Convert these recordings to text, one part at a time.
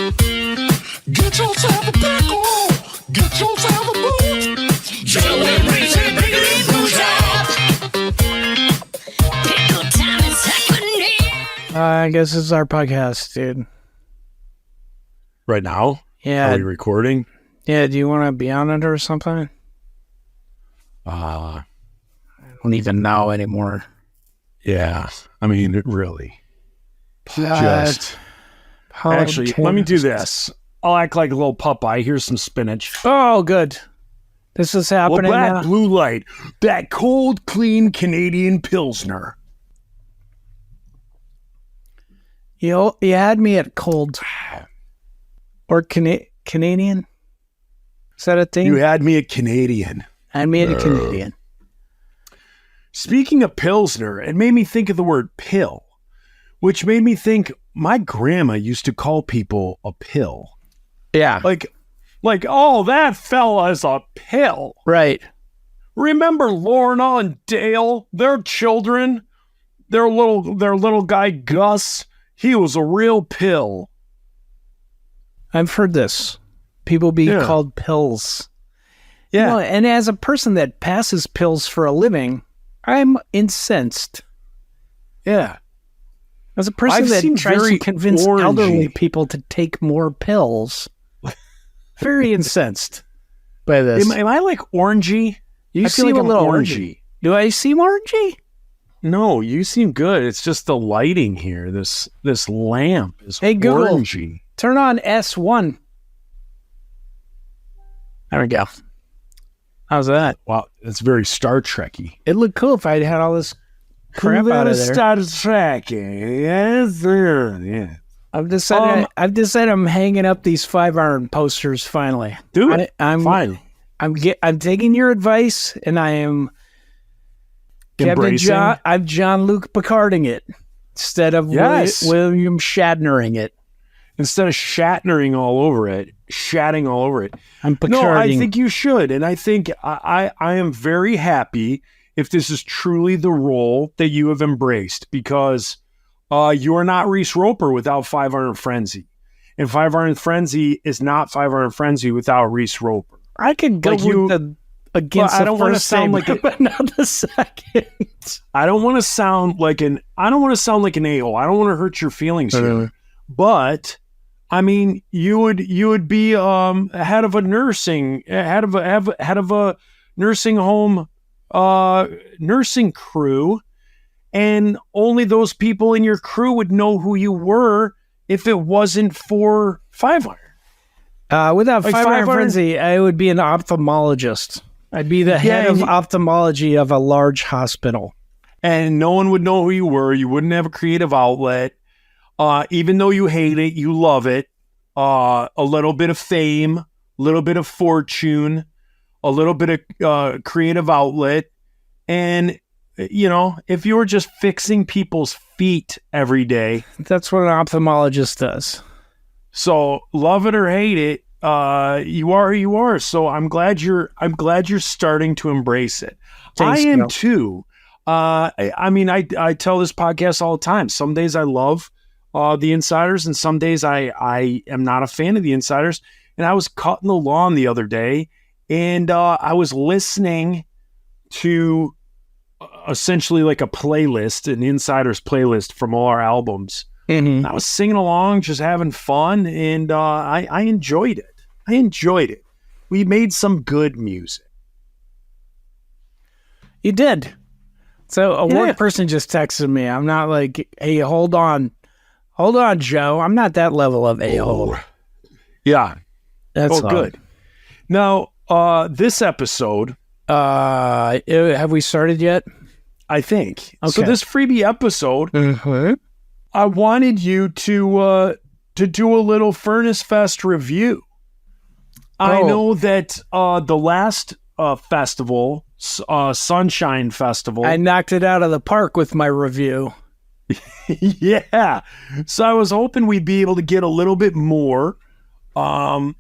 Get yourself a pickle. Get yourself a boot. Joe and Reese and Bigger and Booze up. Pickle time is happening. I guess this is our podcast, dude. Right now? Yeah. Are we recording? Yeah, do you want to be on it or something? I don't even know anymore. Yeah. I mean, really. Just Actually, let me do this. I'll act like a little Popeye. Here's some spinach. Oh, good. This is happening that now. blue light. That cold, clean Canadian Pilsner. You had me at cold. Or Canadian? Is that a thing? You had me at Canadian. I made a Canadian. Speaking of Pilsner, it made me think of the word pill, which made me think my grandma used to call people a pill. Yeah. Like, oh, that fella's a pill. Right. Remember Lorna and Dale, their children, their little guy Gus? He was a real pill. I've heard this. People be called pills. Yeah. You know, and as a person that passes pills for a living, I'm incensed. Yeah. As a person I've that seen tries very to convince orangey. elderly people to take more pills, very incensed by this. Am I like orangey? You I feel seem like a I'm little orangey. Do I seem orangey? No, you seem good. It's just the lighting here. This lamp is Hey, Google. orangey. Turn on S1. There we go. How's that? Wow, it's very Star Trek-y. It'd look cool if I had all this crap out of there. Star Trek-y. Yes, sir. Yeah. I've decided I'm hanging up these 5-iron posters finally. Do it. I'm fine. I'm taking your advice, and I am Embracing. I'm Jean-Luc Picarding it instead of William Shatnering it. Instead of shatnering all over it, shatting all over it. I'm Picarding. No, I think you should. And I think I am very happy if this is truly the role that you have embraced, because you are not Reese Roper without 5-Iron Frenzy. And 5-Iron Frenzy is not 5-Iron Frenzy without Reese Roper. I could go with the against I don't the want to first sound statement, like but not the second. I don't want to sound like an a-hole. I don't want to hurt your feelings here. But I mean, you would be head of a nursing home nursing crew, and only those people in your crew would know who you were if it wasn't for 5-Iron. Without Like 5-Iron 5-Iron Frenzy, I would be an ophthalmologist. I'd be the head of ophthalmology of a large hospital. And no one would know who you were. You wouldn't have a creative outlet. Even though you hate it, you love it. A little bit of fame, a little bit of fortune, a little bit of creative outlet. And, you know, if you were just fixing people's feet every day. That's what an ophthalmologist does. So love it or hate it, you are who you are. So I'm glad you're starting to embrace it. Thanks, I am Gil. too. I mean, I tell this podcast all the time. Some days I love the insiders, and some days I am not a fan of the insiders. And I was cutting the lawn the other day, and I was listening to essentially like a playlist, an insiders playlist from all our albums. Mm-hmm. I was singing along, just having fun, and I enjoyed it. We made some good music. You did. So a work person just texted me. I'm not like, hey, hold on, Joe. I'm not that level of a-hole. Yeah. That's good. Now, this episode, have we started yet? I think. Okay. So this freebie episode, I wanted you to do a little Furnace Fest review. I know that the last festival, Sunshine Festival, I knocked it out of the park with my review. Yeah. So I was hoping we'd be able to get a little bit more. Let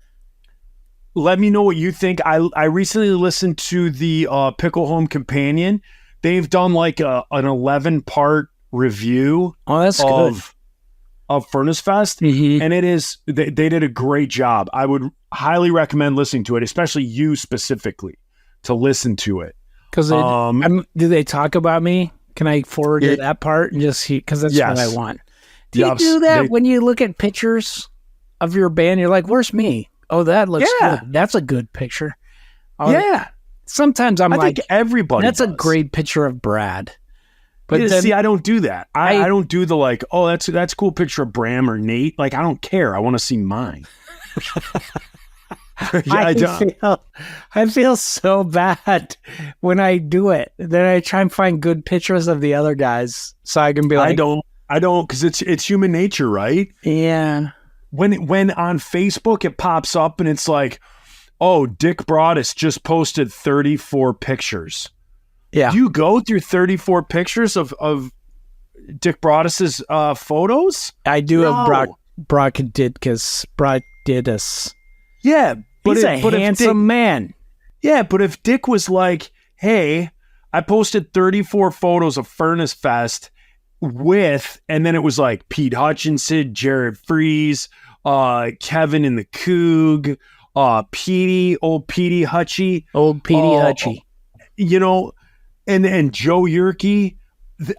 me know what you think. I recently listened to the Pickle Home Companion. They've done like an 11-part review. Oh, that's good. of Furnace Fest, and it is they did a great job. I would highly recommend listening to it, especially you specifically, to listen to it. Because do they talk about me? Can I forward to that part and just see? Because that's what I want. Do you do that when you look at pictures of your band? You're like, "Where's me? Oh, that looks good. That's a good picture." Yeah. Sometimes I think everybody. That's does. a great picture of Brad. But yeah, then, see, I don't do that. I don't do the like, oh, that's a cool picture of Bram or Nate. Like, I don't care. I want to see mine. I feel so bad when I do it. Then I try and find good pictures of the other guys so I can be like, I don't, because it's human nature, right? Yeah. When on Facebook it pops up and it's like, oh, Dick Broadus just posted 34 pictures. Yeah. Do you go through 34 pictures of Dick Broadus's photos? I do have Brockididus. Yeah. He's a handsome man. Yeah, but if Dick was like, hey, I posted 34 photos of Furnace Fest and then it was like Pete Hutchinson, Jared Freese, Kevin and the Coog, old Petey Hutchie. Old Petey Hutchie. You know, and Joe Yerke,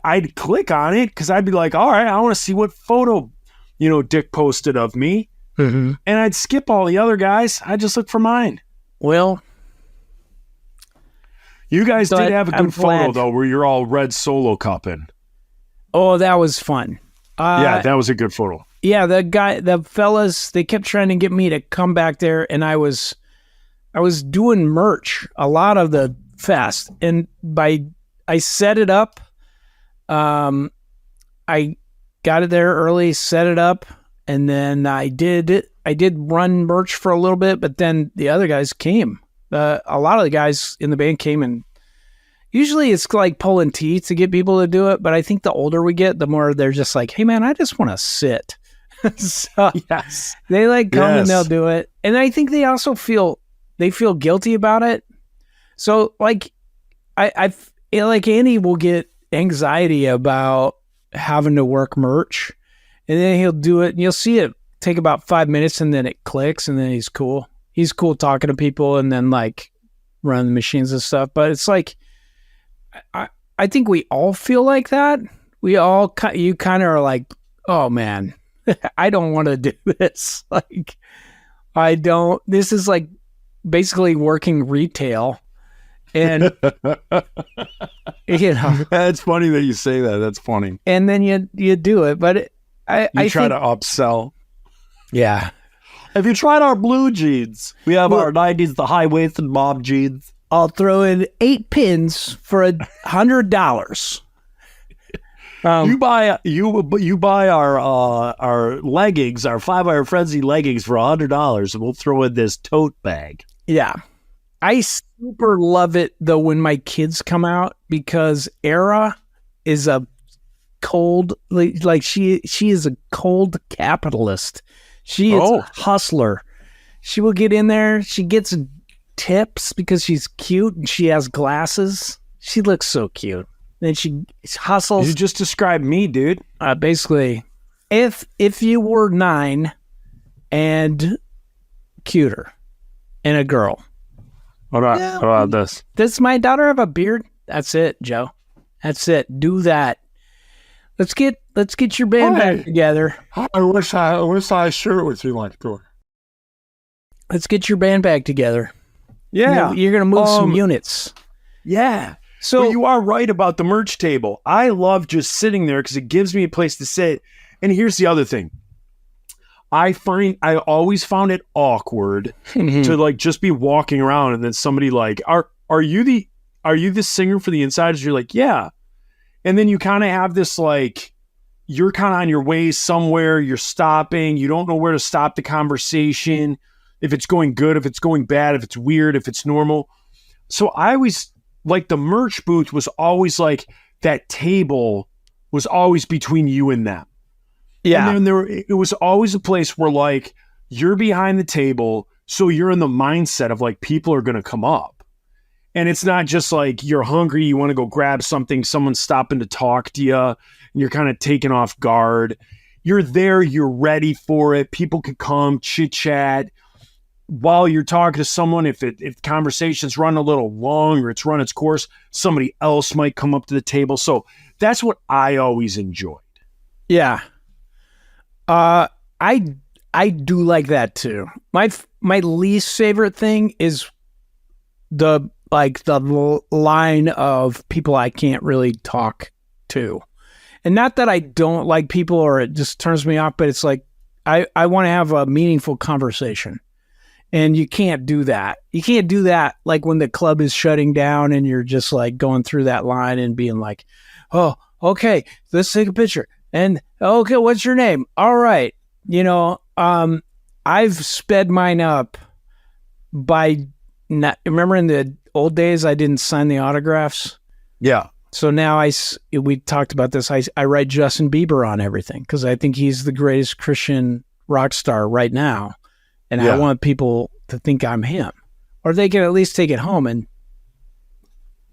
I'd click on it because I'd be like, all right, I want to see what photo, Dick posted of me. Mm-hmm. And I'd skip all the other guys. I just look for mine. Well, you guys did have a good photo, though, where you're all red solo cupping. Oh, that was fun. Yeah, that was a good photo. Yeah, the fellas, they kept trying to get me to come back there, and I was doing merch a lot of the fest, and I set it up. I got it there early, set it up, and then I did run merch for a little bit, but then the other guys came. A lot of the guys in the band came, and usually it's like pulling teeth to get people to do it, but I think the older we get, the more they're just like, hey man, I just want to sit. So yes, they like come and they'll do it. And I think they also feel guilty about it. So like I like Andy will get anxiety about having to work merch, and then he'll do it and you'll see it take about 5 minutes and then it clicks and then he's cool. He's cool talking to people and then like running the machines and stuff. But it's like, I think we all feel like that. You kind of are like, oh man, I don't want to do this. Like, this is like basically working retail. And, That's funny that you say that. That's funny. And then you do it. But I try to upsell. Yeah. Have you tried our blue jeans? We have our 90s, the high-waisted mom jeans. I'll throw in 8 pins for $100. You buy our leggings, our 5-hour frenzy leggings for $100, and we'll throw in this tote bag. Yeah. I super love it though when my kids come out, because Era is a cold, like she is a cold capitalist. She is a hustler. She will get in there. She gets tips because she's cute and she has glasses. She looks so cute. Then she hustles. You just described me, dude. Basically, if you were 9 and cuter and a girl. What about this? Does my daughter have a beard? That's it, Joe. That's it. Do that. Let's get your band back together. I wish I shared it with you like that. Let's get your band back together. Yeah. You're going to move some units. Yeah. So but you are right about the merch table. I love just sitting there because it gives me a place to sit. And here's the other thing. I always found it awkward to like just be walking around and then somebody like, are you the singer for the Insiders? You're like, yeah. And then you kind of have this like, you're kind of on your way somewhere, you're stopping, you don't know where to stop the conversation, if it's going good, if it's going bad, if it's weird, if it's normal. So I always, like the merch booth was always like, that table was always between you and them. Yeah. And then it was always a place where like, you're behind the table, so you're in the mindset of like, people are going to come up. And it's not just like you're hungry, you want to go grab something, someone's stopping to talk to you, and you're kind of taken off guard. you're there, you're ready for it. People can come chit chat while you're talking to someone. If conversations run a little long or it's run its course, somebody else might come up to the table. So that's what I always enjoyed. Yeah. I do like that too. My least favorite thing is the line of people I can't really talk to. And not that I don't like people or it just turns me off, but it's like I want to have a meaningful conversation. And you can't do that. You can't do that like when the club is shutting down and you're just like going through that line and being like, oh, okay, let's take a picture. And okay, what's your name? All right. I've sped mine up by remember in the old days, I didn't sign the autographs. Yeah. So now we talked about this. I write Justin Bieber on everything because I think he's the greatest Christian rock star right now. And I want people to think I'm him, or they can at least take it home and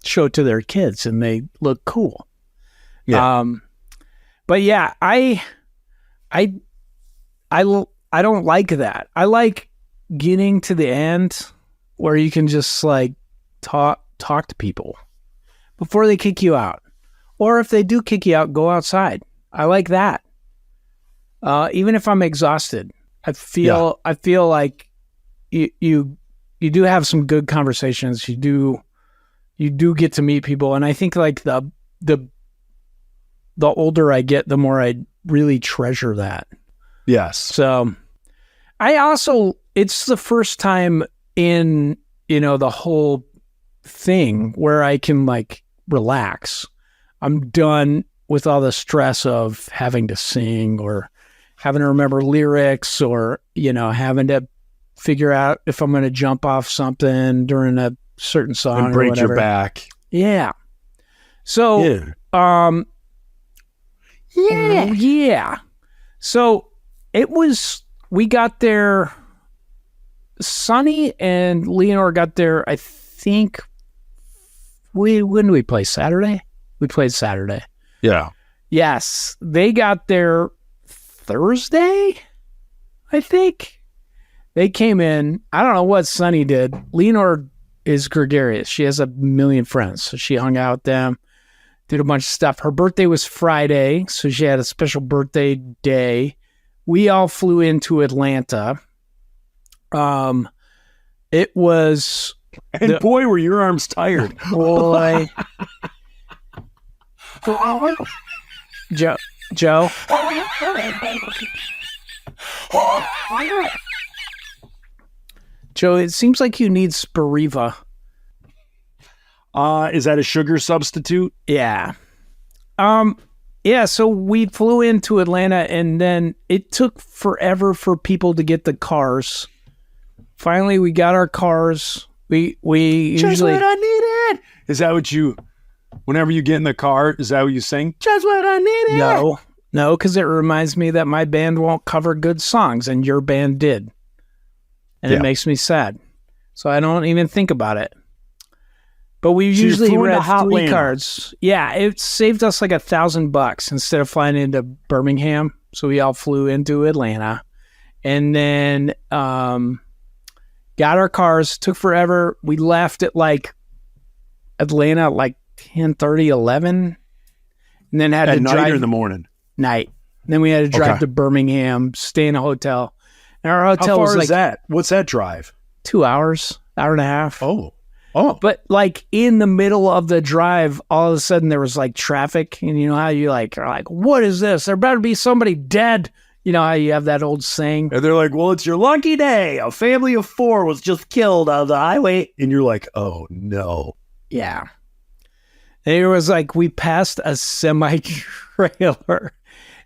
show it to their kids and they look cool. Yeah. But yeah, I don't like that. I like getting to the end where you can just like talk to people before they kick you out. Or if they do kick you out, go outside. I like that. Even if I'm exhausted, I feel like you do have some good conversations. You do get to meet people. And I think like the older I get, the more I really treasure that. Yes. So it's the first time in, the whole thing where I can like relax. I'm done with all the stress of having to sing or having to remember lyrics or, having to figure out if I'm going to jump off something during a certain song and break or whatever. your back. Yeah. So, yeah. So we got there, Sonny and Leonor got there, I think, when did we play? Saturday? We played Saturday. Yeah. Yes. They got there Thursday, I think. They came in. I don't know what Sonny did. Leonor is gregarious. She has a million friends. So she hung out with them, did a bunch of stuff. Her birthday was Friday, so she had a special birthday day. We all flew into Atlanta. It was... And boy, were your arms tired. Boy. Joe. Joe, it seems like you need Spiriva. Is that a sugar substitute? Yeah. Yeah, so we flew into Atlanta and then it took forever for people to get the cars. Finally, we got our cars. We Just usually... what I needed. Is that what whenever you get in the car, is that what you sing? Just what I needed. No, because it reminds me that my band won't cover good songs and your band did. And it makes me sad. So I don't even think about it. But we usually read 3 cards. Yeah, it saved us like $1,000 instead of flying into Birmingham. So we all flew into Atlanta. And then got our cars. Took forever. We left at like Atlanta at like 10:30, 11. And then had at to night drive or in the morning? Night. And then we had to drive to Birmingham, stay in a hotel. And our hotel How far was like is that? What's that drive? 2 hours, hour and a half. Oh. But like in the middle of the drive, all of a sudden there was like traffic. And you know how you are like, what is this? There better be somebody dead. You know how you have that old saying? And they're like, well, it's your lucky day. A family of 4 was just killed on the highway. And you're like, oh, no. Yeah. And it was like we passed a semi-trailer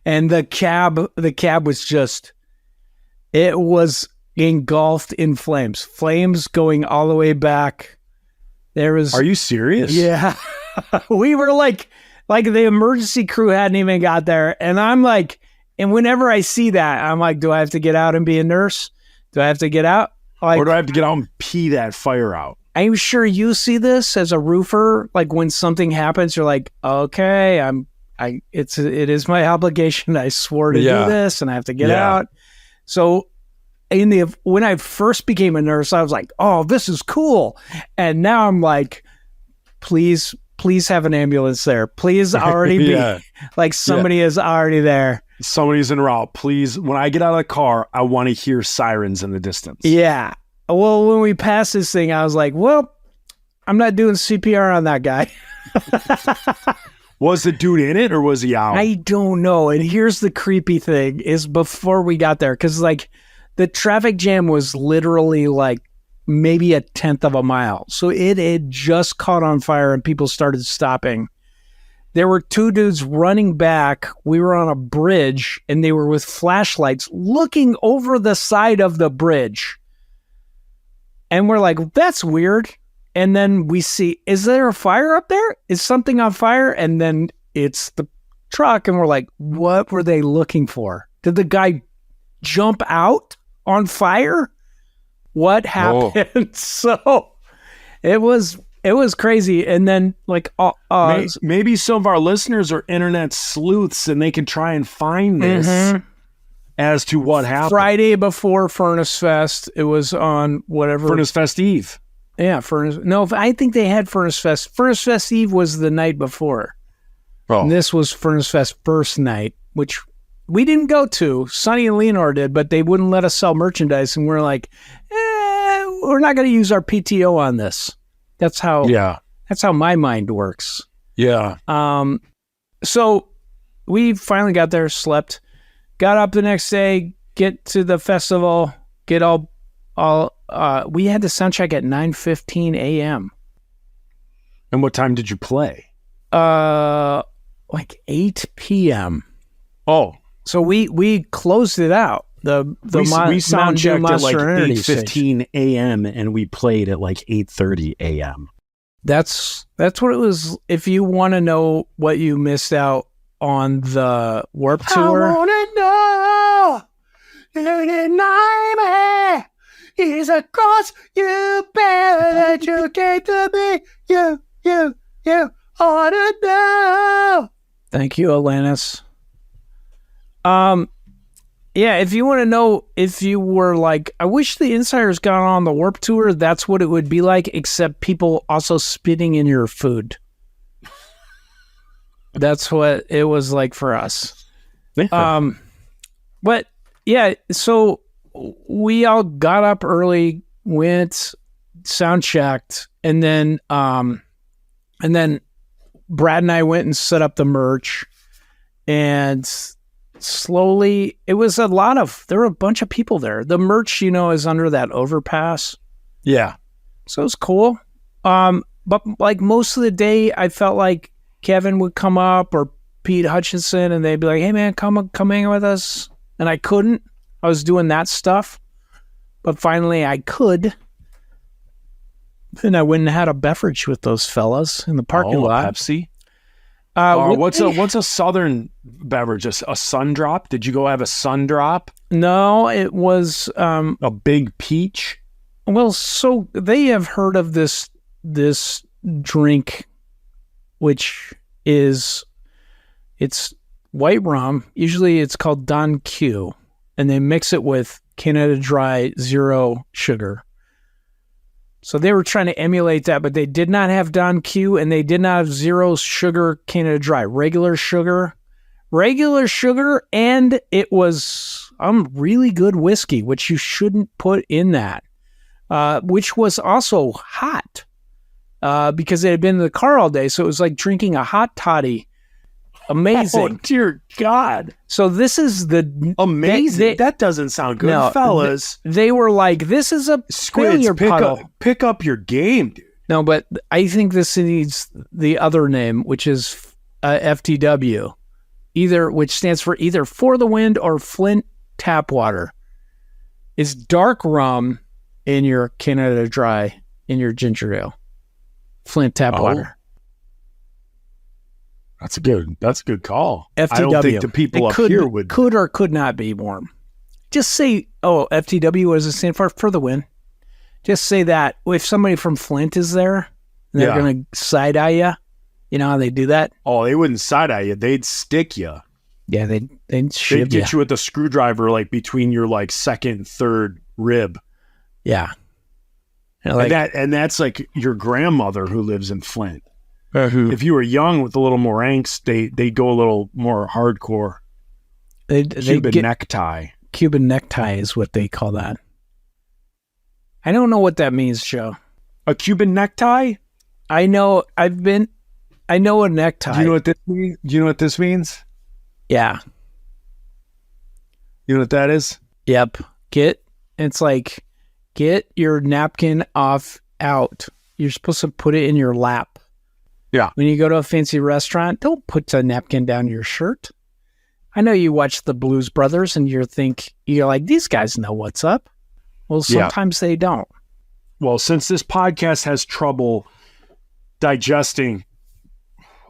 and the cab was just, it was engulfed in flames. Flames going all the way back. There was... Are you serious? Yeah. We were like the emergency crew hadn't even got there. And I'm like, and whenever I see that, I'm like, do I have to get out and be a nurse? Do I have to get out? Like, or do I have to get out and pee that fire out? I'm sure you see this as a roofer. Like when something happens, you're like, okay, I'm it is my obligation. I swore to Yeah. do this, and I have to get Yeah. out. So when I first became a nurse, I was like, oh, this is cool. And now I'm like, please have an ambulance there. Please already be Yeah. like somebody is already there. Somebody's en route. Please, when I get out of the car, I want to hear sirens in the distance. Yeah. Well, when we passed this thing, I was like, well, I'm not doing CPR on that guy. Was the dude in it or was he out? I don't know. And here's the creepy thing is before we got there, because like the traffic jam was literally like maybe a tenth of a mile. So it had just caught on fire and people started stopping. There were two dudes running back. We were on a bridge and they were with flashlights looking over the side of the bridge. And we're like, that's weird. And then we see, is there a fire up there? Is something on fire? And then it's the truck. And we're like, what were they looking for? Did the guy jump out on fire? What happened? So it was crazy. And then like, Maybe some of our listeners are internet sleuths and they can try and find this as to what happened. Friday before Furnace Fest, it was on whatever. Furnace Fest Eve. Yeah, Furnace. No, I think they had Furnace Fest. Furnace Fest Eve was the night before. Oh. And this was Furnace Fest first night, which we didn't go to. Sonny and Leonor did, but they wouldn't let us sell merchandise. And we're like, we're not going to use our PTO on this. That's how my mind works. Yeah. So we finally got there, slept, got up the next day, get to the festival, get all we had the sound check at 9:15 a.m. And what time did you play? Like 8 p.m. Oh. So we closed it out. We sound checked at like 8:15 8:15 a.m. and we played at like 8:30 a.m. That's what it was. If you want to know what you missed out on the Warped Tour, I wanna know the nightmare is across you, better that you came to me. You ought to know. thank you, Alanis. Yeah, if you want to know if you were like, I wish the Insiders got on the Warped Tour, that's what it would be like, except people also spitting in your food. That's what it was like for us. But yeah, so we all got up early, went, sound checked, and then Brad and I went and set up the merch, and slowly there were a bunch of people there. The merch, is under that overpass. Yeah. So it was cool. But like most of the day I felt like Kevin would come up or Pete Hutchinson and they'd be like, hey man, come hang with us. And I couldn't. I was doing that stuff. But finally I could. Then I went and had a beverage with those fellas in the parking lot. Pepsi. What What's a southern beverage? A sun drop? Did you go have a sun drop? No, it was A big peach? well, so they have heard of this drink, which it's white rum. Usually it's called Don Q, and they mix it with Canada Dry 0 sugar. So they were trying to emulate that, but they did not have Don Q and they did not have 0 sugar Canada Dry. Regular sugar, and it was really good whiskey, which you shouldn't put in that, which was also hot because it had been in the car all day. So it was like drinking a hot toddy. Amazing. Oh, dear God. So this is the Amazing. That doesn't sound good. No, fellas. They were like, this is a Squids, failure puddle. pick up your game, dude. No, but I think this needs the other name, which is FTW, which stands for either For the Wind or Flint Tap Water. It's dark rum in your Canada Dry, in your ginger ale. Flint Tap Water. That's a good call. FTW. I don't think the people here would. Could or could not be warm. Just say, FTW, what does it stand for? For the Win. Just say that. If somebody from Flint is there, they're going to side-eye you. You know how they do that? Oh, they wouldn't side-eye you. They'd stick you. Yeah, they'd They'd shiv get you with a screwdriver like between your like second and third rib. Yeah. And like, And that's like your grandmother who lives in Flint. who If you were young with a little more angst, they go a little more hardcore. they Cuban get necktie. Cuban necktie is what they call that. I don't know what that means, Joe. A Cuban necktie? I know a necktie. Do you know what this means? Do you know what this means? Yeah. You know what that is? Yep. It's like, get your napkin out. You're supposed to put it in your lap. Yeah. When you go to a fancy restaurant, don't put the napkin down your shirt. I know you watch the Blues Brothers and you're like, these guys know what's up. Well, sometimes they don't. Well, since this podcast has trouble digesting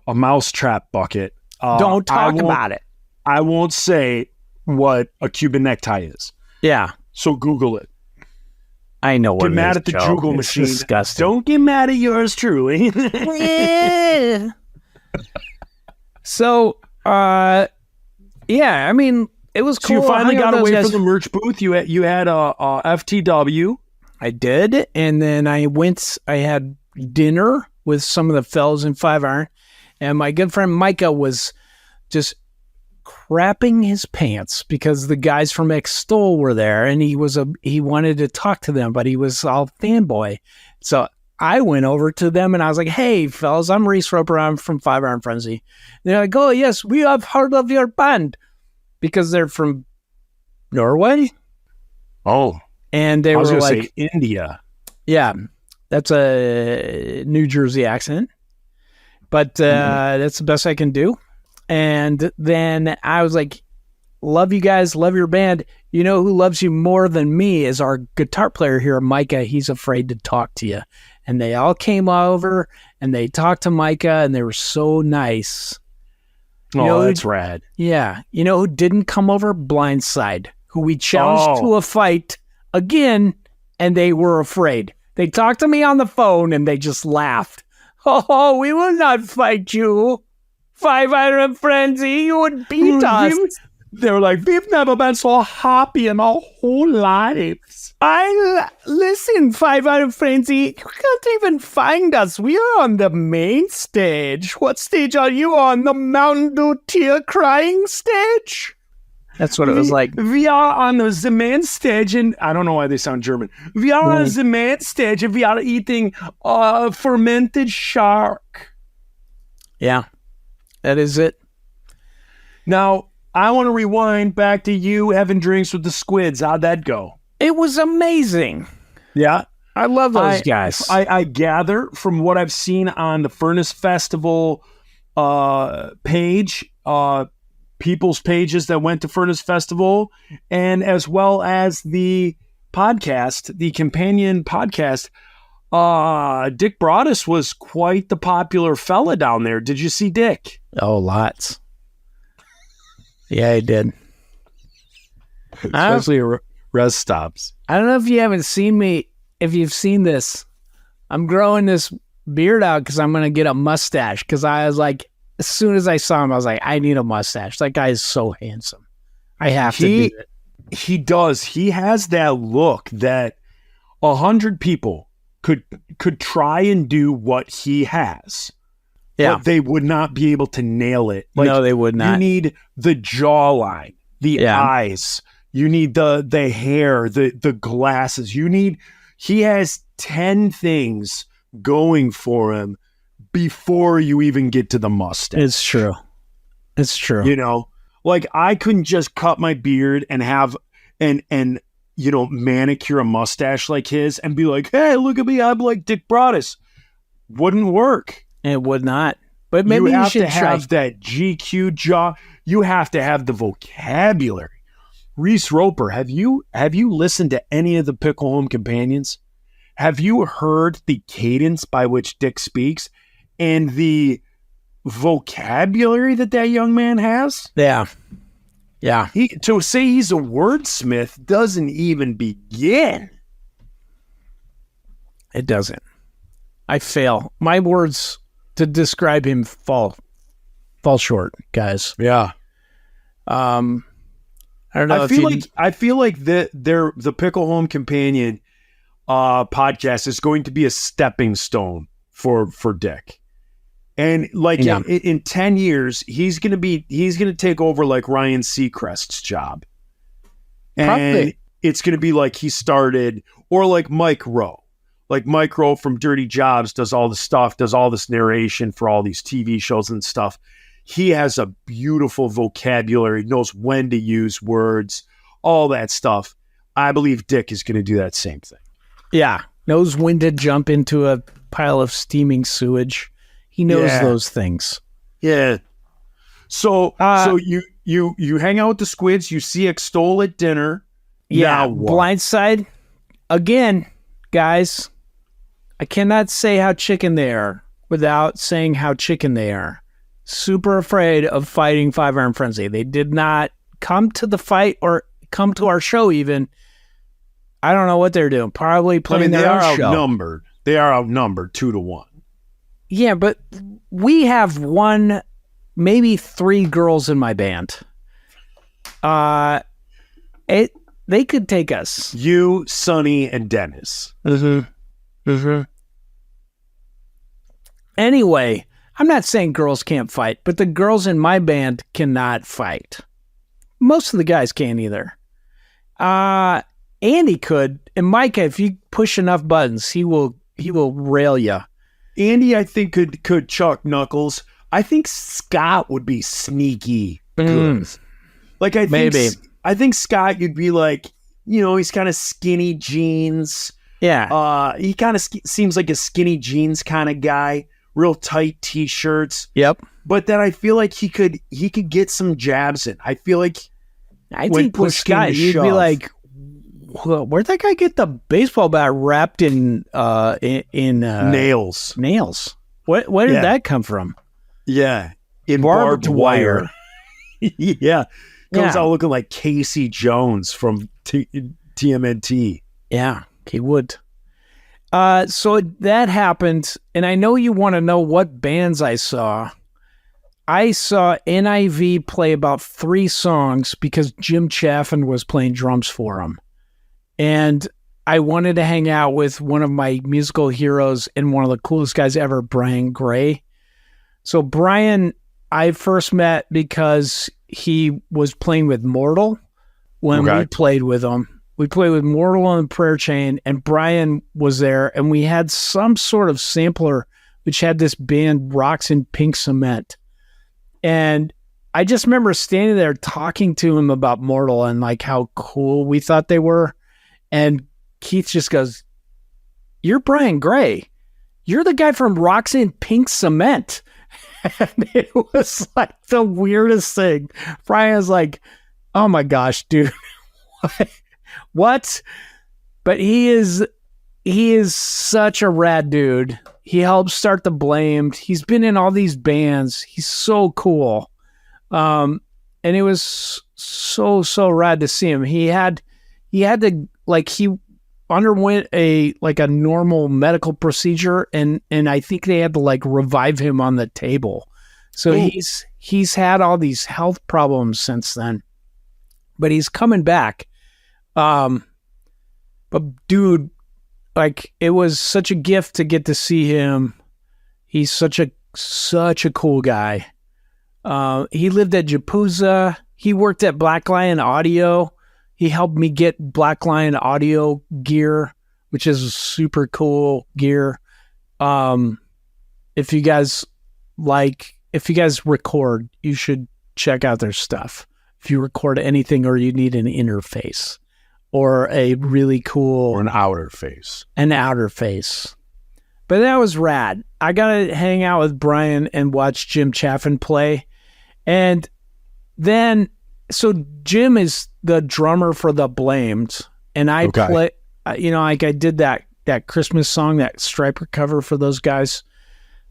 a mousetrap bucket, Don't talk about it. I won't say what a Cuban necktie is. Yeah. So Google it. I know what Get it mad is, at the Joe. Google It's machine. disgusting. Don't get mad at yours truly. So, yeah, I mean, it was So cool. you finally hanging out got with away those from the merch booth. You had a FTW. I did, and then I had dinner with some of the fellows in 5 Iron, and my good friend Micah was just crapping his pants because the guys from Extol were there, and he wanted to talk to them, but he was all fanboy. So I went over to them and I was like, "Hey, fellas, I'm Reese Roper. I'm from 5 Iron Frenzy." And they're like, "Oh, yes, we have heard of your band," because they're from Norway. Oh, And they I was were going to like, say India. yeah, that's a New Jersey accent, but that's the best I can do. And then I was like, love you guys, love your band. You know who loves you more than me is our guitar player here, Micah. He's afraid to talk to you. And they all came over and they talked to Micah and they were so nice. You know, That's rad. Yeah. You know who didn't come over? Blindside, who we challenged Oh. to a fight again, and they were afraid. They talked to me on the phone and they just laughed. "Oh, we will not fight you. 5 Iron Frenzy, you would beat us." They were like, we've never been so happy in our whole lives. Listen, 5 Iron Frenzy, you can't even find us. We are on the main stage. What stage are you on? The Mountain Dew tear crying stage? That's what it was like. We are on the main stage, and I don't know why they sound German. We are on the main stage, and we are eating fermented shark. Yeah, that is it. Now, I want to rewind back to you having drinks with the squids. How'd that go? It was amazing. Yeah. I love those guys. I gather from what I've seen on the Furnace Festival page, people's pages that went to Furnace Festival, and as well as the podcast, the companion podcast, Dick Broadus was quite the popular fella down there. Did you see Dick? Oh, lots. Yeah, I did. Especially at rest stops. I don't know if you haven't seen me, if you've seen this. I'm growing this beard out because I'm going to get a mustache, because I was like, as soon as I saw him, I was like, I need a mustache. That guy is so handsome. I have to do it. He does. He has that look that 100 people could try and do what he has. Yeah. But they would not be able to nail it. No, they would not. You need the jawline, the eyes. You need the hair, the glasses. He has 10 things going for him before you even get to the mustache. It's true. It's true. You know, like I couldn't just cut my beard and have and manicure a mustache like his and be like, hey, look at me, I'm like Dick Broadus. Wouldn't work. It would not. But maybe you should try. Have that GQ jaw. You have to have the vocabulary. Reese Roper, have you listened to any of the Pickle Home Companions? Have you heard the cadence by which Dick speaks and the vocabulary that young man has? Yeah. Yeah. To say he's a wordsmith doesn't even begin. It doesn't. I fail. My words to describe him fall short, guys. Yeah. I don't know. I feel like the Pickle Home Companion podcast is going to be a stepping stone for Dick. And like in 10 years, he's going to take over like Ryan Seacrest's job. And Probably. it's going to be like he started, or like Mike Rowe. Like Mike Rowe from Dirty Jobs does all the stuff, does all this narration for all these TV shows and stuff. He has a beautiful vocabulary, knows when to use words, all that stuff. I believe Dick is going to do that same thing. Yeah. Knows when to jump into a pile of steaming sewage. He knows those things. Yeah. So you hang out with the Squids, you see Extol at dinner. Yeah. Now what? Blindside. Again, guys, I cannot say how chicken they are without saying how chicken they are. Super afraid of fighting Five Iron Frenzy. They did not come to the fight or come to our show even. I don't know what they're doing. Probably playing their own show. Outnumbered. They are outnumbered 2-1. Yeah, but we have one, maybe 3 girls in my band. They could take us. You, Sonny, and Dennis. Anyway, I'm not saying girls can't fight, but the girls in my band cannot fight. Most of the guys can't either. Andy could, and Micah, if you push enough buttons, he will rail you. Andy, I think could chuck knuckles. I think Scott would be sneaky good. Like I think Scott, you'd be like, he's kind of skinny jeans. Yeah. He kind of seems like a skinny jeans kind of guy. Real tight t-shirts. Yep. But then I feel like he could get some jabs in. I feel like I think with Scott, you'd be like, where'd that guy get the baseball bat wrapped in nails? Nails. Where did that come from? Yeah, in barbed wire. Yeah, comes out looking like Casey Jones from TMNT. Yeah, he would. So that happened, and I know you want to know what bands I saw. I saw NIV play about 3 songs because Jim Chaffin was playing drums for him. And I wanted to hang out with one of my musical heroes and one of the coolest guys ever, Brian Gray. So Brian, I first met because he was playing with Mortal when we played with him. We played with Mortal on the Prayer Chain, and Brian was there, and we had some sort of sampler which had this band Rocks in Pink Cement. And I just remember standing there talking to him about Mortal and like how cool we thought they were. And Keith just goes, "You're Brian Gray. You're the guy from Rocks in Pink Cement." And it was like the weirdest thing. Brian was like, "Oh my gosh, dude." What? But he is such a rad dude. He helped start The Blamed. He's been in all these bands. He's so cool. And it was so rad to see him. He had to, like, he underwent a normal medical procedure, and I think they had to like revive him on the table. So he's had all these health problems since then, but he's coming back. But dude, like, it was such a gift to get to see him. He's such a cool guy. He lived at Japuza. He worked at Black Lion Audio. He helped me get Black Lion Audio gear, which is super cool gear. If you guys record, you should check out their stuff. If you record anything or you need an interface or a really cool... Or an outer face. An outer face. But that was rad. I got to hang out with Brian and watch Jim Chaffin play. And then... So Jim is the drummer for The Blamed, and I play, like I did that Christmas song, that Striper cover for those guys,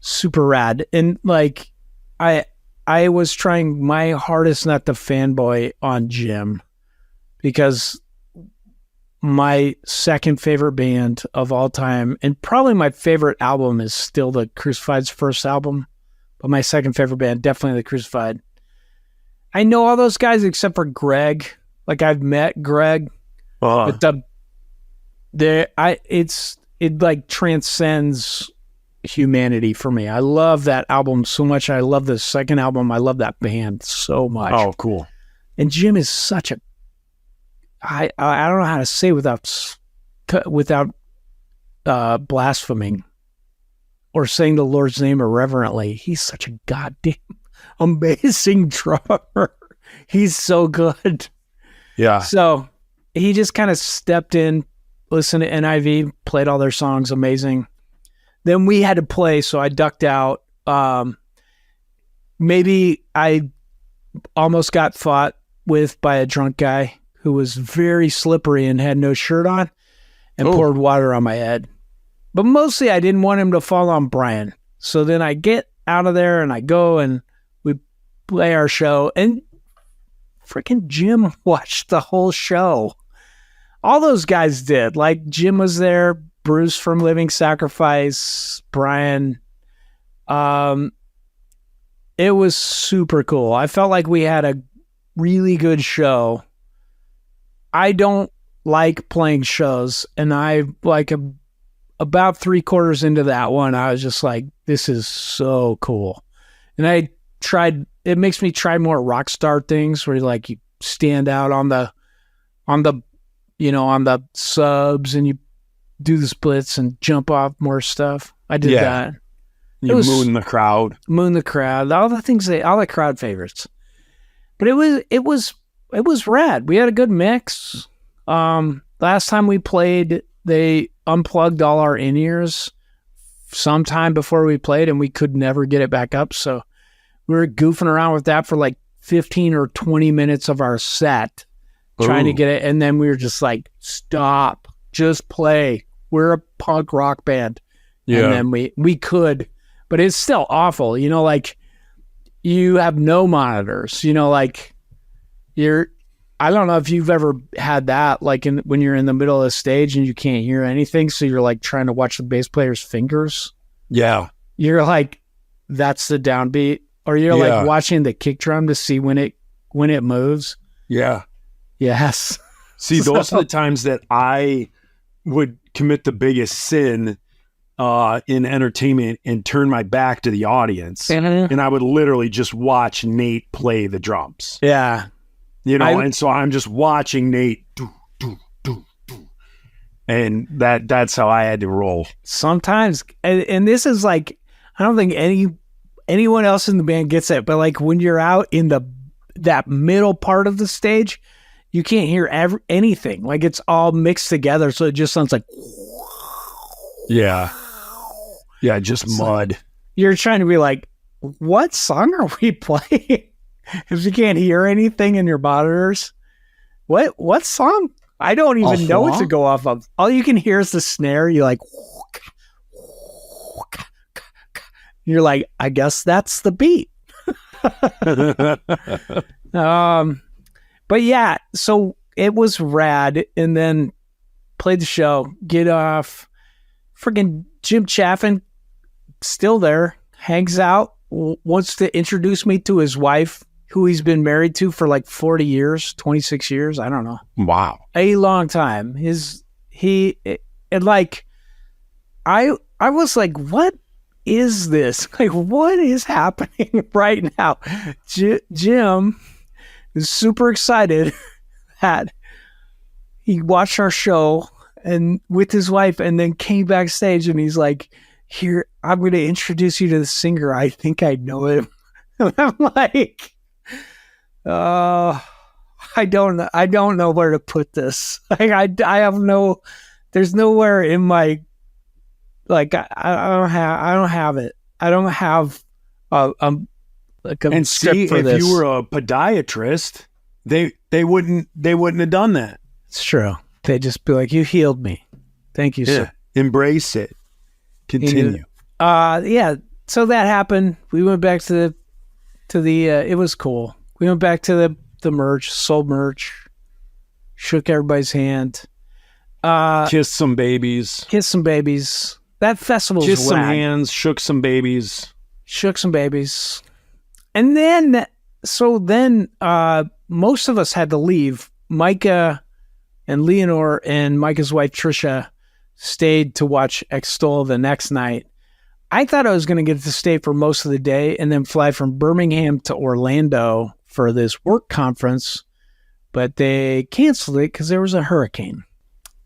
super rad. And like, I was trying my hardest not to fanboy on Jim, because my second favorite band of all time, and probably my favorite album is still the Crucified's first album, but my second favorite band, definitely the Crucified. I know all those guys except for Greg. Like, I've met Greg, but it like transcends humanity for me. I love that album so much. I love the second album. I love that band so much. Oh, cool. And Jim is such a, I don't know how to say without blaspheming or saying the Lord's name irreverently. He's such a goddamn amazing drummer. He's so good. Yeah. So he just kind of stepped in, listened to NIV, played all their songs, amazing. Then we had to play, so I ducked out. Maybe I almost got fought with by a drunk guy who was very slippery and had no shirt on and poured water on my head. But mostly I didn't want him to fall on Brian. So then I get out of there and I go and we play our show. And freaking Jim watched the whole show. All those guys did. Like, Jim was there, Bruce from Living Sacrifice, Brian. It was super cool. I felt like we had a really good show. I don't like playing shows, and I like about 3/4 into that one, I was just like, this is so cool. And it makes me try more rock star things where like you stand out on the subs and you do the splits and jump off more stuff. I did that. You moon the crowd. Moon the crowd. All the crowd favorites. But it was rad. We had a good mix. Last time we played, they unplugged all our in-ears sometime before we played, and we could never get it back up. So we were goofing around with that for like 15 or 20 minutes of our set, trying to get it. And then we were just like, stop, just play. We're a punk rock band. Yeah. And then we could, but it's still awful. Like, you have no monitors, like I don't know if you've ever had that, like when you're in the middle of the stage and you can't hear anything. So you're like trying to watch the bass player's fingers. Yeah. You're like, that's the downbeat. Or you're like watching the kick drum to see when it moves. Yeah. Yes. See, those are the times that I would commit the biggest sin in entertainment and turn my back to the audience. And I would literally just watch Nate play the drums. Yeah. And so I'm just watching Nate do. And that's how I had to roll. Sometimes, and this is like, I don't think anyone else in the band gets it, but like when you're out in that middle part of the stage, you can't hear anything. Like, it's all mixed together, so it just sounds like, yeah, just mud. You're trying to be like, what song are we playing? If you can't hear anything in your monitors, what song? I don't even know what to go off of. All you can hear is the snare. You're like, you're like, I guess that's the beat. But yeah, so it was rad. And then played the show, get off. Friggin' Jim Chaffin, still there, hangs out, wants to introduce me to his wife, who he's been married to for like 40 years, 26 years. I don't know. Wow. A long time. I was like, what is this? Like, what is happening right now? Jim is super excited that he watched our show and with his wife, and then came backstage and he's like, here, I'm going to introduce you to the singer. I think I know him. I'm like, I don't know where to put this. Like, I have there's nowhere in my, like, I don't have it. I don't have like a and script see, for if this. you were a podiatrist, they wouldn't have done that. It's true. They'd just be like, you healed me. Thank you, sir. Embrace it. Continue. Yeah. So that happened. We went back to the it was cool. We went back to the merch, sold merch, shook everybody's hand. Kiss some babies. Kiss some babies. That festival's Kiss some rad. hands. Shook some babies. Shook some babies. And then, most of us had to leave. Micah and Leonore and Micah's wife, Trisha, stayed to watch Extol the next night. I thought I was going to get to stay for most of the day and then fly from Birmingham to Orlando for this work conference, but they canceled it because there was a hurricane.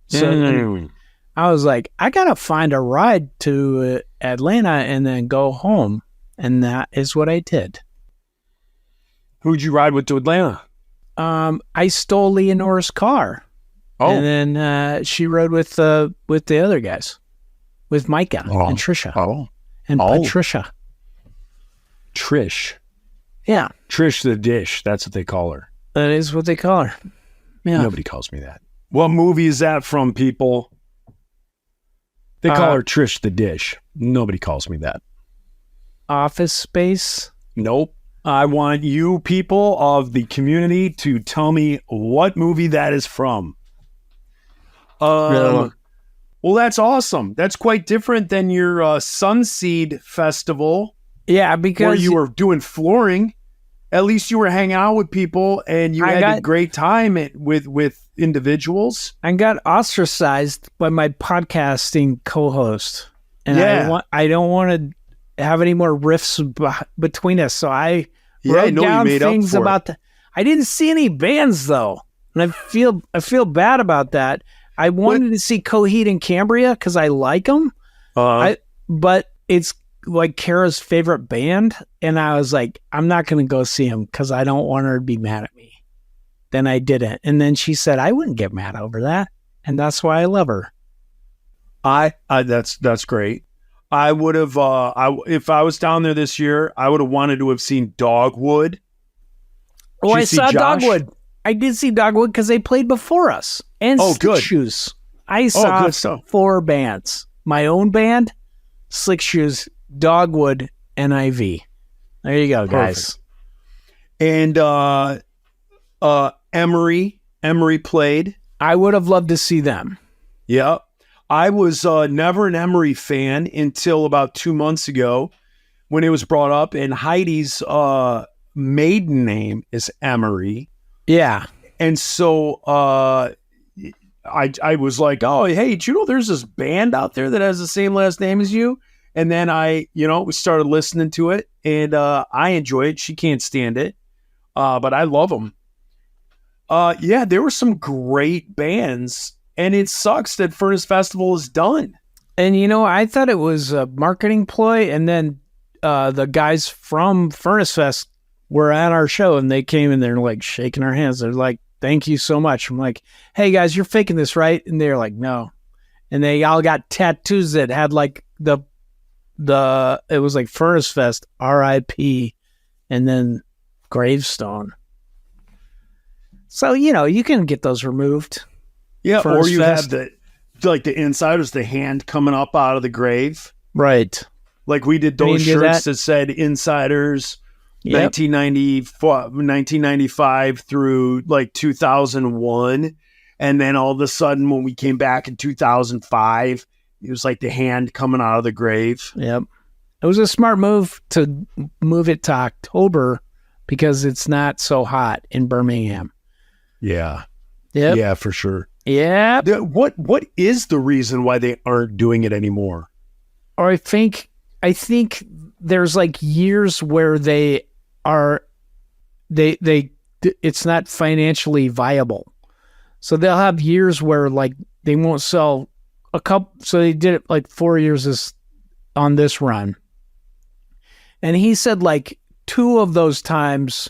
So I was like, I got to find a ride to Atlanta and then go home. And that is what I did. Who'd you ride with to Atlanta? I stole Leonore's car. Oh. And then she rode with the other guys, with Micah and Trisha and Patricia. Trish. Yeah. Trish the Dish. That's what they call her. That is what they call her. Yeah. Nobody calls me that. What movie is that from, people? They call her Trish the Dish. Nobody calls me that. Office Space. Nope. I want you people of the community to tell me what movie that is from. Well, that's awesome. That's quite different than your Sunseed Festival. Yeah, because where you were doing flooring. At least you were hanging out with people and you had a great time with individuals. I got ostracized by my podcasting co-host, and I don't want to have any more rifts between us. So I wrote down things about I didn't see any bands though, and I feel bad about that. I wanted to see Coheed and Cambria because I like them, but it's like Kara's favorite band, and I was like, I'm not going to go see him because I don't want her to be mad at me. Then I didn't, and then she said I wouldn't get mad over that, and that's why I love her. That's great. I would have if I was down there this year, I would have wanted to have seen Dogwood. Oh, I saw Dogwood. I did see Dogwood because they played before us. And Slick Shoes. I saw 4 bands. My own band, Slick Shoes, Dogwood, and IV. There you go, guys. Perfect. And Emery played. I would have loved to see them. Yeah. I was never an Emery fan until about 2 months ago when it was brought up, and Heidi's maiden name is Emery. Yeah. And so I was like, oh, hey, do you know there's this band out there that has the same last name as you? And then we started listening to it, and I enjoy it. She can't stand it, but I love them. Yeah, there were some great bands, and it sucks that Furnace Festival is done. And, I thought it was a marketing ploy, and then the guys from Furnace Fest were at our show, and they came and they're like shaking our hands. They're like, thank you so much. I'm like, hey guys, you're faking this, right? And they're like, no. And they all got tattoos that had like it was like Furnace Fest, RIP, and then gravestone. So, you can get those removed. Yeah. Furnace or you Fest. have the insiders, the hand coming up out of the grave. Right. Like we did those shirts that said insiders. Yep. 1995 through like 2001. And then all of a sudden when we came back in 2005, it was like the hand coming out of the grave. Yep. It was a smart move to move it to October because it's not so hot in Birmingham. Yeah. Yep. Yeah, for sure. Yeah. What is the reason why they aren't doing it anymore? Or I think there's like years where it's not financially viable. So they'll have years where like they won't sell a couple. So they did it like 4 years on this run. And he said like 2 of those times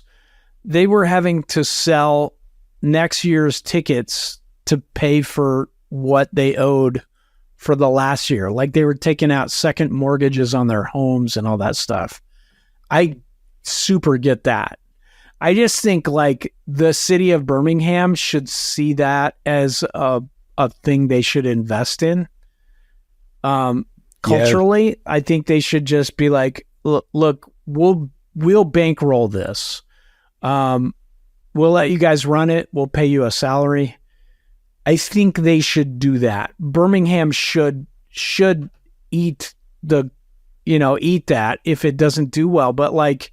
they were having to sell next year's tickets to pay for what they owed for the last year. Like they were taking out second mortgages on their homes and all that stuff. I super get that. I just think like the city of Birmingham should see that as a thing they should invest in. Culturally, I think they should just be like, look, we'll bankroll this. We'll let you guys run it. We'll pay you a salary. I think they should do that. Birmingham should eat eat that if it doesn't do well. But like,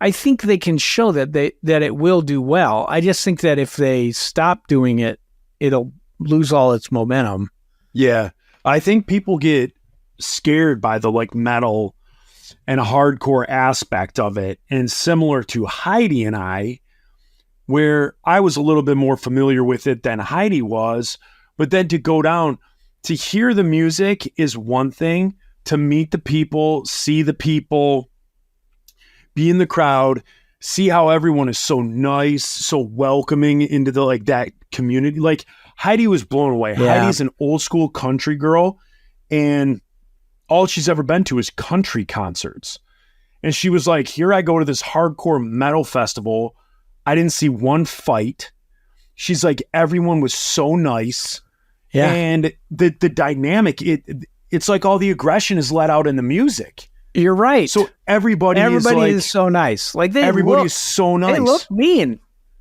I think they can show that it will do well. I just think that if they stop doing it, it'll lose all its momentum. Yeah. I think people get scared by the like metal and hardcore aspect of it. And similar to Heidi and I, where I was a little bit more familiar with it than Heidi was, but then to go down to hear the music is one thing, to meet the people, see the people, be in the crowd, see how everyone is so nice, so welcoming into the like that community. Like Heidi was blown away. Yeah. Heidi's an old school country girl, and all she's ever been to is country concerts. And she was like, here I go to this hardcore metal festival. I didn't see one fight. She's like, everyone was so nice. Yeah. And the dynamic, it's like all the aggression is let out in the music. You're right. So everybody is so nice. Like everybody's so nice. They look mean.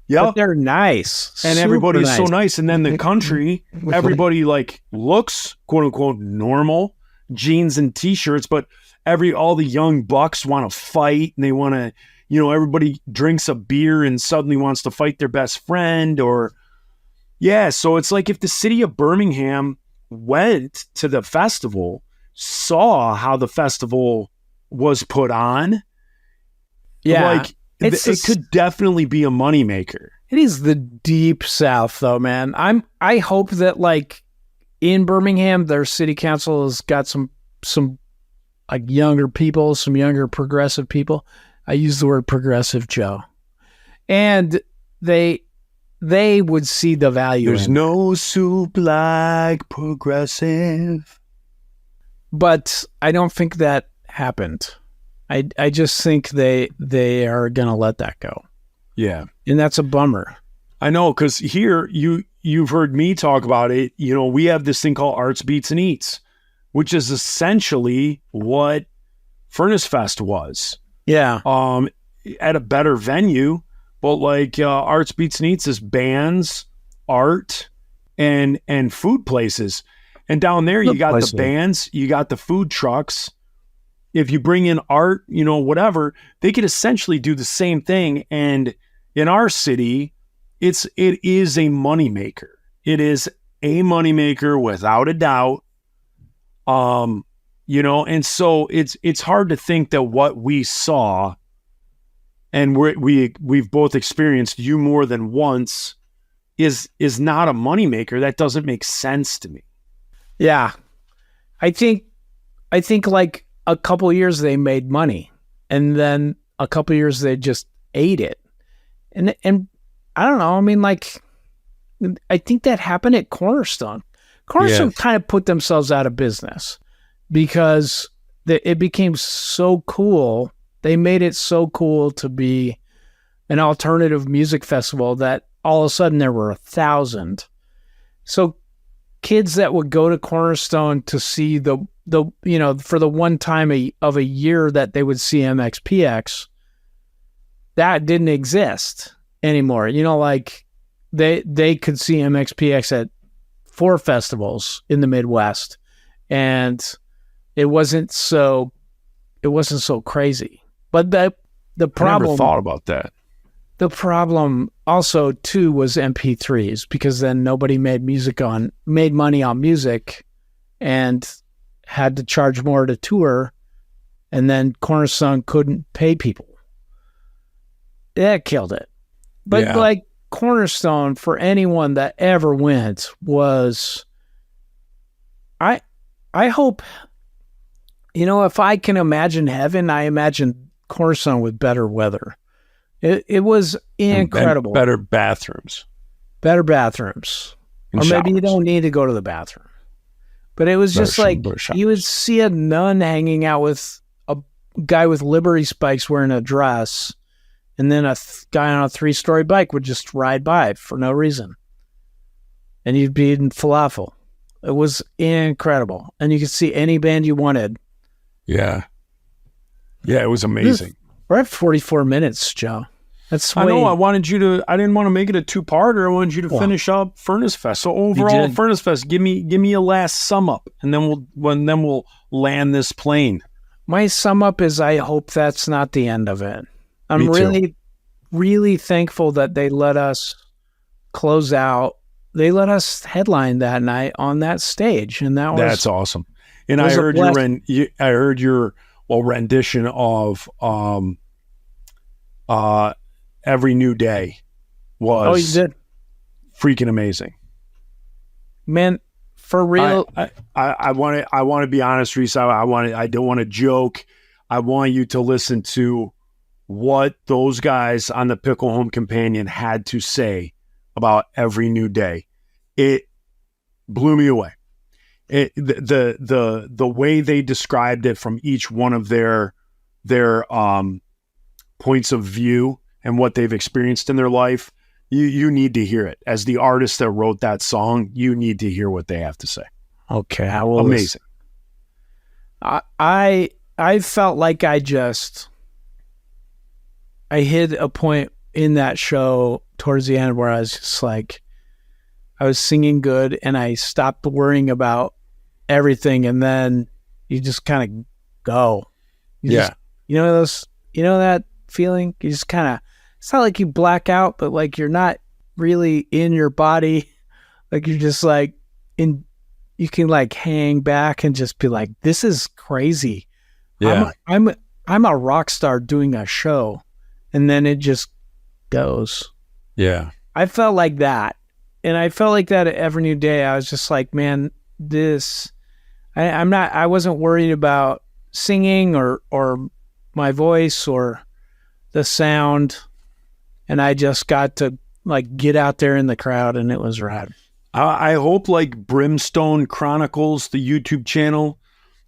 Yeah. But they're nice. And Super everybody's so nice. And then the country, everybody like looks quote unquote normal, jeans and t-shirts, but all the young bucks want to fight, and they want to, everybody drinks a beer and suddenly wants to fight their best friend so it's like if the city of Birmingham went to the festival, saw how the festival was put on, like it could definitely be a moneymaker. It is the deep South, though, man. I hope that like in Birmingham, their city council has got some like younger people, some younger progressive people. I use the word progressive, Joe, and they would see the value. There's no soup like progressive. But I don't think that happened. I just think they are going to let that go. Yeah. And that's a bummer. I know, because here you've heard me talk about it. We have this thing called Arts, Beats, and Eats, which is essentially what Furnace Fest was. Yeah. At a better venue, but like Arts, Beats, and Eats is bands, art, and food places. And down there, you got the bands, you got the food trucks. If you bring in art, whatever, they could essentially do the same thing. And in our city, it is a moneymaker. It is a moneymaker without a doubt. And so it's hard to think that what we saw, and we've both experienced, you more than once, is not a moneymaker. That doesn't make sense to me. Yeah. I think like a couple years they made money, and then a couple years they just ate it. And I don't know. I mean, like, I think that happened at Cornerstone. Cornerstone kind of put themselves out of business because it became so cool. They made it so cool to be an alternative music festival that all of a sudden there were 1,000. So kids that would go to Cornerstone to see the for the one time of a year that they would see MXPX, that didn't exist anymore. Like they could see MXPX at 4 festivals in the Midwest, and it wasn't so crazy. But the problem, I never thought about that. The problem also too was MP3s, because then nobody made money on music and had to charge more to tour, and then Cornerstone couldn't pay people. That killed it. But like Cornerstone, for anyone that ever went, was, I hope, if I can imagine heaven, I imagine Cornerstone with better weather. It was incredible. And better bathrooms. Better bathrooms. And or maybe you showers. don't need to go to the bathroom. But it was just like, you would see a nun hanging out with a guy with Liberty spikes wearing a dress, and then a guy on a 3-story bike would just ride by for no reason. And you'd be eating falafel. It was incredible. And you could see any band you wanted. Yeah. Yeah, it was amazing. We're at 44 minutes, Joe. That's I know. way- I wanted you to. I didn't want to make it a two-parter. I wanted you to finish up Furnace Fest. So overall, did. Furnace Fest. Give me a last sum up, and then we'll land this plane. My sum up is I hope that's not the end of it. I'm Me too. really, really thankful that they let us close out. They let us headline that night on that stage, and That's awesome. And I was a heard your rendition of Every New Day was you did, freaking amazing. man. For real, I want to be honest, Reese. I don't want to joke. I want you to listen to what those guys on the Pickle Home Companion had to say about Every New Day. It blew me away. The way they described it from each one of their points of view and what they've experienced in their life. You need to hear it. As the artist that wrote that song, you need to hear what they have to say. okay, I will. Amazing. I felt like I hit a point in that show towards the end where I was just like, I was singing good and I stopped worrying about everything, and then you just kind of go. You know that feeling? You just kind of, it's not like you black out, but like you're not really in your body. Like you're just like you can like hang back and just be like, this is crazy. Yeah. I'm a rock star doing a show, and then it just goes. Yeah. I felt like that. And I felt like that at Every New Day. I was just like, man, I wasn't worried about singing or my voice or the sound. And I just got to like get out there in the crowd, and it was rad. I hope like Brimstone Chronicles, the YouTube channel,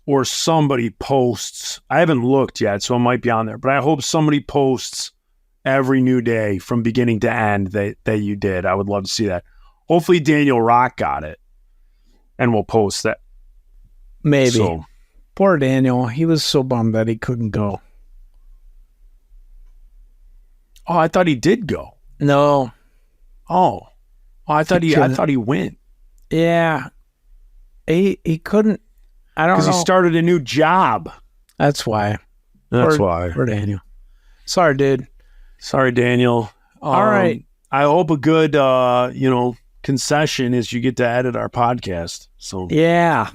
or somebody posts. I haven't looked yet, so it might be on there, but I hope somebody posts Every New Day from beginning to end that you did. I would love to see that. Hopefully Daniel Rock got it, and we'll post that. Maybe. So, Poor Daniel. He was so bummed that he couldn't go. oh, I thought he did go. No. Oh, I thought He I couldn't. thought he went Yeah. He couldn't. I don't know. because he started a new job. That's why. That's Poor- why. Poor Daniel. Sorry, dude. Sorry, Daniel. All right. I hope a good concession is you get to edit our podcast. So Yeah.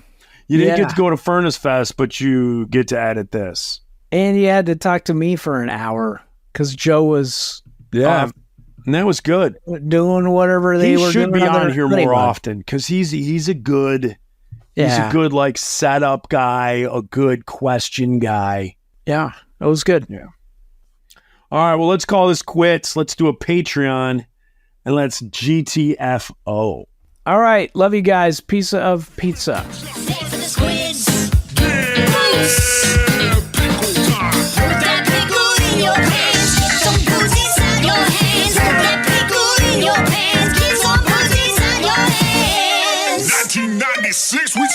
you didn't Yeah. get to go to Furnace Fest, but you get to edit this. And you had to talk to me for an hour because Joe was Yeah. And that was good. doing whatever they He were should doing be on here Anyway. more often because he's a good like setup guy, a good question guy. Yeah. It was good. All right, well, let's call this quits. Let's do a Patreon and let's GTFO. All right. Love you guys. Piece of pizza. Thanks for the squids. Pickle time. Put that pickle in your pants. Get some booze inside your hands. Put that pickle in your pants. Get some booze inside your hands. 1996, we